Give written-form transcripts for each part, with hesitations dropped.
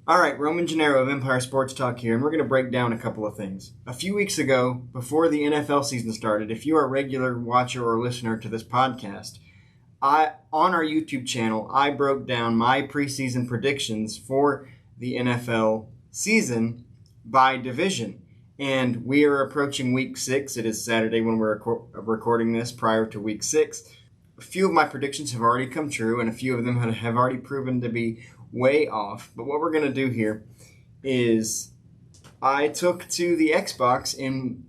Alright, Roman Gennaro of Empire Sports Talk here, and we're going to break down a couple of things. A few weeks ago, before the NFL season started, if you are a regular watcher or listener to this podcast, on our YouTube channel, I broke down my preseason predictions for the NFL season by division. And we are approaching Week 6. It is Saturday when we're recording this prior to Week 6. A few of my predictions have already come true, and a few of them have already proven to be way off. But what we're going to do here is I took to the Xbox in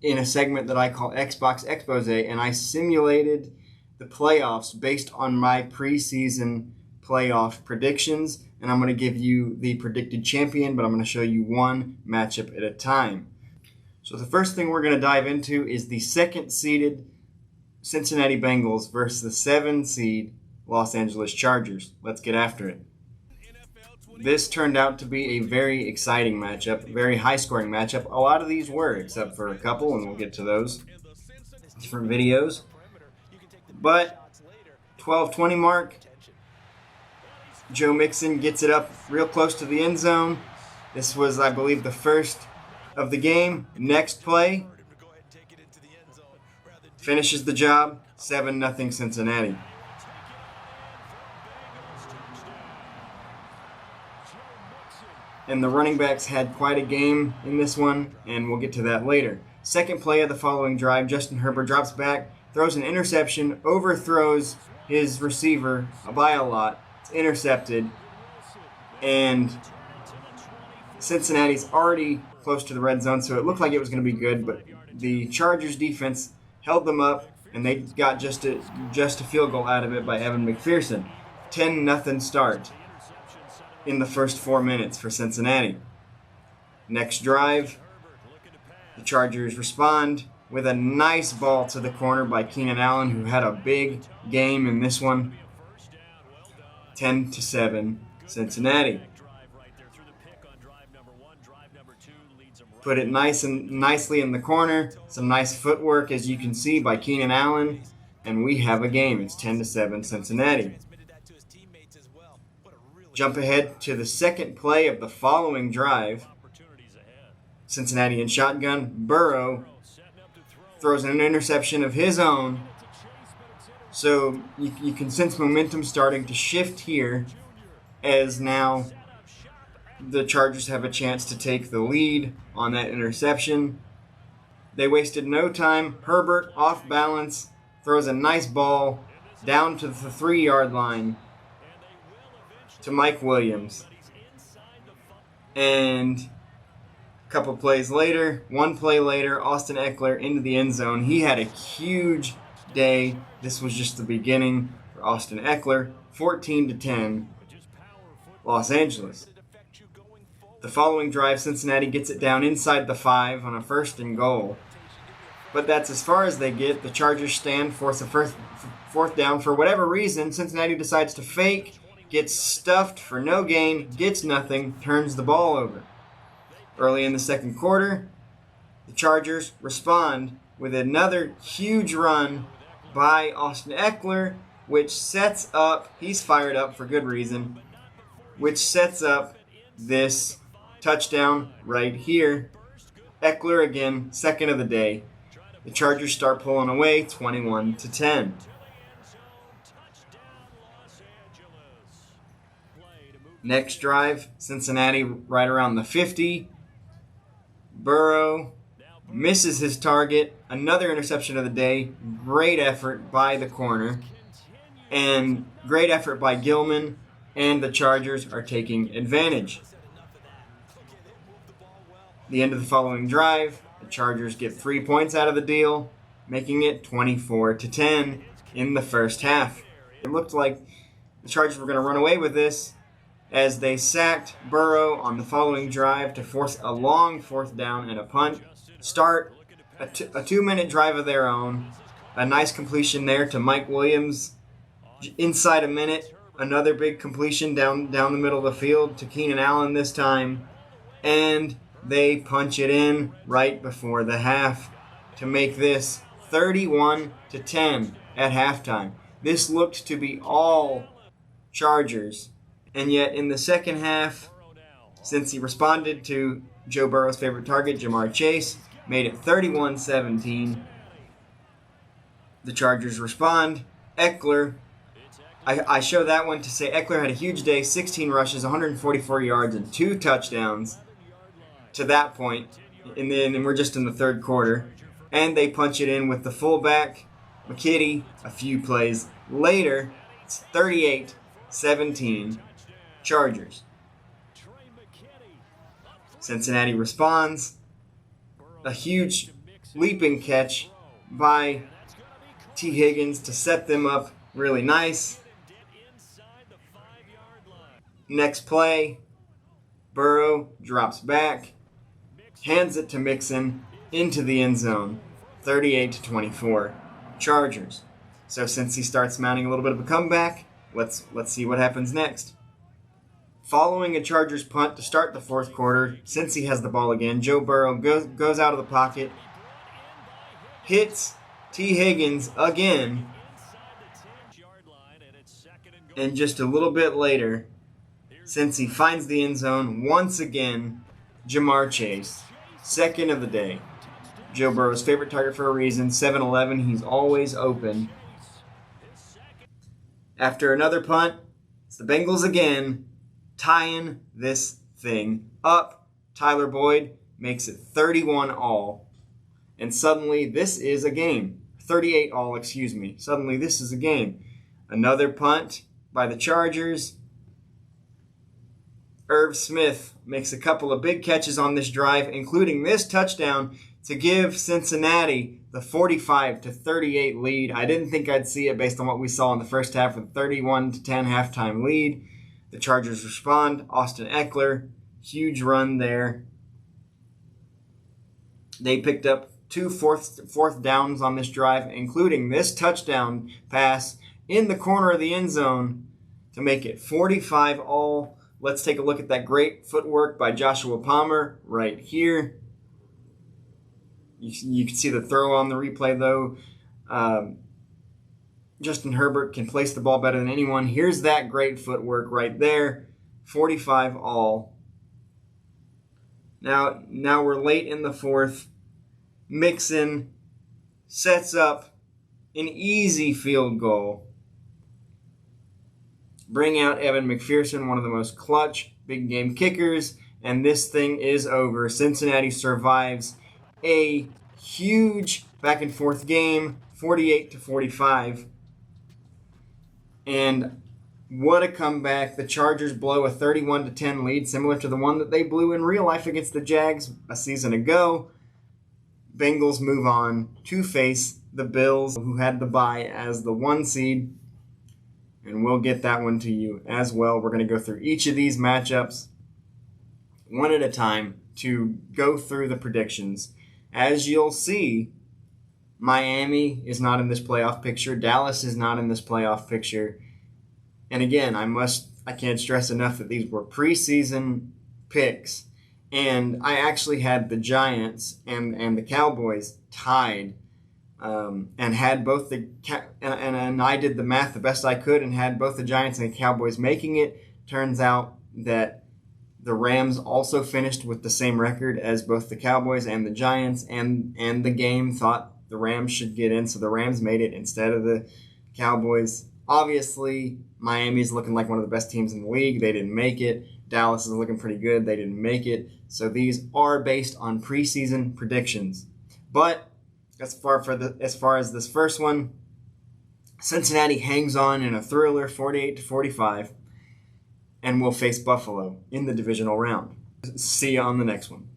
a segment that I call Xbox Expose, and I simulated the playoffs based on my preseason playoff predictions. And I'm going to give you the predicted champion, but I'm going to show you one matchup at a time. So the first thing we're going to dive into is the second-seeded Cincinnati Bengals versus the 7-seed Los Angeles Chargers. Let's get after it. This turned out to be a very exciting matchup, very high-scoring matchup. A lot of these were, except for a couple, and we'll get to those different videos. But 12-20 mark, Joe Mixon gets it up real close to the end zone. This was, I believe, the first of the game. Next play, finishes the job, 7-0 Cincinnati. And the running backs had quite a game in this one, and we'll get to that later. Second play of the following drive, Justin Herbert drops back, throws an interception, overthrows his receiver by a lot. It's intercepted, and Cincinnati's already close to the red zone, so it looked like it was going to be good, but the Chargers defense held them up, and they got just a field goal out of it by Evan McPherson. 10-0 start in the first 4 minutes for Cincinnati. Next drive, the Chargers respond with a nice ball to the corner by Keenan Allen, who had a big game in this one. 10-7 Cincinnati. Put it nicely in the corner. Some nice footwork, as you can see, by Keenan Allen, and we have a game. It's 10-7 Cincinnati. Jump ahead to the second play of the following drive. Cincinnati in shotgun. Burrow throws an interception of his own. So you can sense momentum starting to shift here, as now the Chargers have a chance to take the lead on that interception. They wasted no time. Herbert, off balance, throws a nice ball down to the 3-yard line to Mike Williams. And a couple plays later, one play later, Austin Eckler into the end zone. He had a huge day. This was just the beginning for Austin Eckler. 14-10, Los Angeles. The following drive, Cincinnati gets it down inside the 5 on a 1st and goal. But that's as far as they get. The Chargers stand, force a fourth down. For whatever reason, Cincinnati decides to fake, gets stuffed for no gain, gets nothing, turns the ball over. Early in the second quarter, the Chargers respond with another huge run by Austin Eckler, which sets up, he's fired up for good reason, which sets up this touchdown right here. Eckler again, second of the day. The Chargers start pulling away, 21-10. Next drive, Cincinnati right around the 50. Burrow misses his target. Another interception of the day. Great effort by the corner. And great effort by Gilman. And the Chargers are taking advantage. The end of the following drive, the Chargers get 3 points out of the deal, making it 24-10 in the first half. It looked like the Chargers were going to run away with this, as they sacked Burrow on the following drive to force a long 4th down and a punt. Start a 2-minute drive of their own. A nice completion there to Mike Williams. Inside a minute, another big completion down the middle of the field to Keenan Allen this time. And they punch it in right before the half to make this 31-10 at halftime. This looked to be all Chargers. And yet in the second half, Since he responded to Joe Burrow's favorite target, Jamar Chase, made it 31-17. The Chargers respond. Eckler, I show that one to say Eckler had a huge day, 16 rushes, 144 yards, and 2 touchdowns to that point. And then we're just in the third quarter. And they punch it in with the fullback, McKitty, a few plays later. It's 38-17 Chargers. Cincinnati responds. A huge leaping catch by T. Higgins to set them up really nice. Next play, Burrow drops back, hands it to Mixon into the end zone, 38-24 Chargers. So since he starts mounting a little bit of a comeback, let's see what happens next. Following a Chargers punt to start the fourth quarter, since he has the ball again, Joe Burrow goes out of the pocket, hits T. Higgins again, and just a little bit later, since he finds the end zone, once again, Jamar Chase, second of the day. Joe Burrow's favorite target for a reason, 7-11, he's always open. After another punt, it's the Bengals again, tying this thing up. Tyler Boyd makes it 31-all. And suddenly this is a game. 38-all, excuse me. Suddenly this is a game. Another punt by the Chargers. Irv Smith makes a couple of big catches on this drive, including this touchdown to give Cincinnati the 45-38 lead. I didn't think I'd see it based on what we saw in the first half with 31-10 halftime lead. The Chargers respond. Austin Eckler, huge run there. They picked up 2 fourth downs on this drive, including this touchdown pass in the corner of the end zone to make it 45-all. Let's take a look at that great footwork by Joshua Palmer right here. You can see the throw on the replay, though. Justin Herbert can place the ball better than anyone. Here's that great footwork right there. 45-all. Now we're late in the fourth. Mixon sets up an easy field goal. Bring out Evan McPherson, one of the most clutch big game kickers, and this thing is over. Cincinnati survives a huge back and forth game, 48-45. And what a comeback. The Chargers blow a 31-10 lead, similar to the one that they blew in real life against the Jags a season ago. Bengals move on to face the Bills, who had the bye as the 1 seed. And we'll get that one to you as well. We're going to go through each of these matchups one at a time to go through the predictions. As you'll see, Miami is not in this playoff picture. Dallas is not in this playoff picture. And again, I can't stress enough that these were preseason picks. And I actually had the Giants and the Cowboys tied, and had both and I did the math the best I could and had both the Giants and the Cowboys making it. Turns out that the Rams also finished with the same record as both the Cowboys and the Giants, and the game thought the Rams should get in, so the Rams made it instead of the Cowboys. Obviously, Miami's looking like one of the best teams in the league. They didn't make it. Dallas is looking pretty good. They didn't make it. So these are based on preseason predictions. But as far as this first one, Cincinnati hangs on in a thriller, 48-45, and will face Buffalo in the divisional round. See you on the next one.